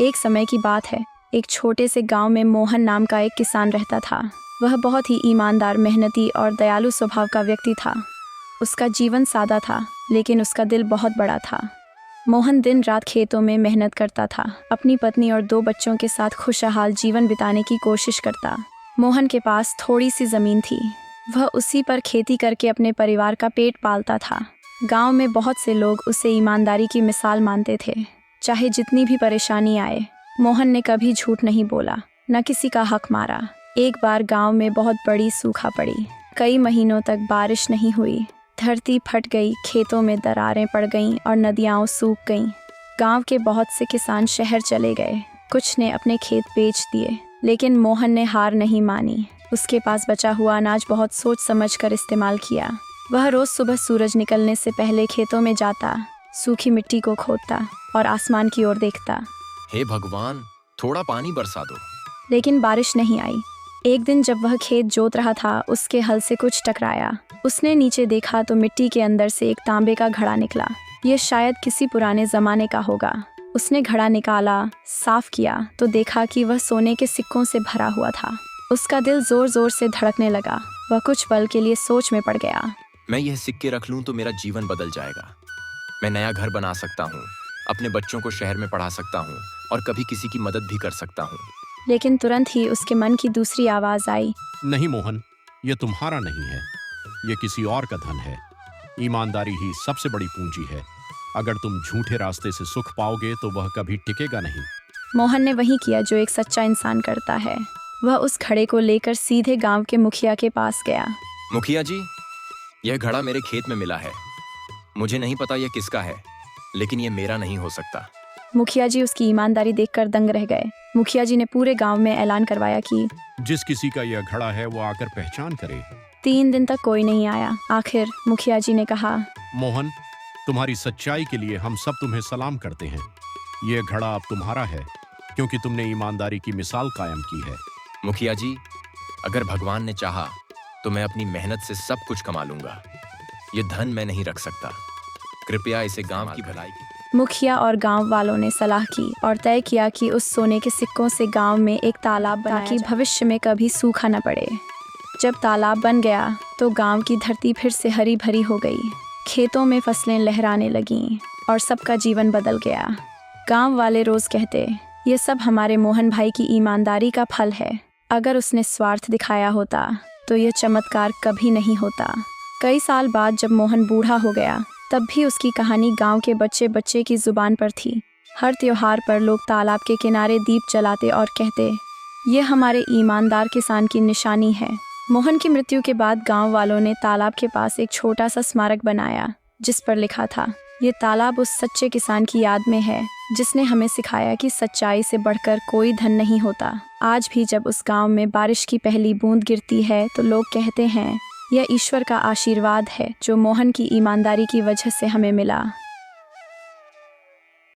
एक समय की बात है, एक छोटे से गांव में मोहन नाम का एक किसान रहता था। वह बहुत ही ईमानदार, मेहनती और दयालु स्वभाव का व्यक्ति था। उसका जीवन सादा था, लेकिन उसका दिल बहुत बड़ा था। मोहन दिन रात खेतों में मेहनत करता था, अपनी पत्नी और 2 बच्चों के साथ खुशहाल जीवन बिताने की कोशिश करता। मोहन के पास थोड़ी सी जमीन थी, वह उसी पर खेती करके अपने परिवार का पेट पालता था। गांव में बहुत से लोग उसे ईमानदारी की मिसाल मानते थे। चाहे जितनी भी परेशानी आए, मोहन ने कभी झूठ नहीं बोला, न किसी का हक मारा। एक बार गांव में बहुत बड़ी सूखा पड़ी। कई महीनों तक बारिश नहीं हुई। धरती फट गई, खेतों में दरारें पड़ गईं और नदियाँ सूख गईं। गांव के बहुत से किसान शहर चले गए, कुछ ने अपने खेत बेच दिए, लेकिन मोहन ने हार नहीं मानी। उसके पास बचा हुआ अनाज बहुत सोच समझ कर इस्तेमाल किया। वह रोज सुबह सूरज निकलने से पहले खेतों में जाता, सूखी मिट्टी को खोदता और आसमान की ओर देखता। हे भगवान, थोड़ा पानी बरसा दो। लेकिन बारिश नहीं आई। एक दिन जब वह खेत जोत रहा था, उसके हल से कुछ टकराया। उसने नीचे देखा तो मिट्टी के अंदर से एक तांबे का घड़ा निकला। यह शायद किसी पुराने जमाने का होगा। उसने घड़ा निकाला, साफ किया तो देखा कि वह सोने के सिक्कों से भरा हुआ था। उसका दिल जोर जोर से धड़कने लगा। वह कुछ पल के लिए सोच में पड़ गया। मैं यह सिक्के रख लूं तो मेरा जीवन बदल जाएगा। मैं नया घर बना सकता हूँ, अपने बच्चों को शहर में पढ़ा सकता हूँ और कभी किसी की मदद भी कर सकता हूँ। लेकिन तुरंत ही उसके मन की दूसरी आवाज आई। नहीं मोहन, ये तुम्हारा नहीं है, ये किसी और का धन है। ईमानदारी ही सबसे बड़ी पूंजी है। अगर तुम झूठे रास्ते से सुख पाओगे तो वह कभी टिकेगा नहीं। मोहन ने वही किया जो एक सच्चा इंसान करता है। वह उस घड़े को लेकर सीधे गांव के मुखिया के पास गया। मुखिया जी, यह घड़ा मेरे खेत में मिला है। मुझे नहीं पता यह किसका है, लेकिन यह मेरा नहीं हो सकता। मुखिया जी उसकी ईमानदारी देखकर दंग रह गए। मुखिया जी ने पूरे गांव में ऐलान करवाया कि जिस किसी का यह घड़ा है वो आकर पहचान करे। 3 दिन तक कोई नहीं आया। आखिर मुखिया जी ने कहा, मोहन, तुम्हारी सच्चाई के लिए हम सब तुम्हें सलाम करते हैं। यह घड़ा अब तुम्हारा है, क्योंकि तुमने ईमानदारी की मिसाल कायम की है। मुखिया जी, अगर भगवान ने चाहा तो मैं अपनी मेहनत से सब कुछ कमा लूंगा। ये धन मैं नहीं रख सकता। कृपया इसे गांव की भलाई की। मुखिया और गांव वालों ने सलाह की और तय किया कि उस सोने के सिक्कों से गांव में एक तालाब बना कि भविष्य में कभी सूखा न पड़े। जब तालाब बन गया तो गांव की धरती फिर से हरी भरी हो गई। खेतों में फसलें लहराने लगीं और सबका जीवन बदल गया। गांव वाले रोज कहते, ये सब हमारे मोहन भाई की ईमानदारी का फल है। अगर उसने स्वार्थ दिखाया होता तो यह चमत्कार कभी नहीं होता। कई साल बाद जब मोहन बूढ़ा हो गया, तब भी उसकी कहानी गांव के बच्चे बच्चे की जुबान पर थी। हर त्योहार पर लोग तालाब के किनारे दीप जलाते और कहते, ये हमारे ईमानदार किसान की निशानी है। मोहन की मृत्यु के बाद गांव वालों ने तालाब के पास एक छोटा सा स्मारक बनाया, जिस पर लिखा था, ये तालाब उस सच्चे किसान की याद में है जिसने हमें सिखाया कि सच्चाई से बढ़कर कोई धन नहीं होता। आज भी जब उस गांव में बारिश की पहली बूंद गिरती है तो लोग कहते हैं, यह ईश्वर का आशीर्वाद है जो मोहन की ईमानदारी की वजह से हमें मिला।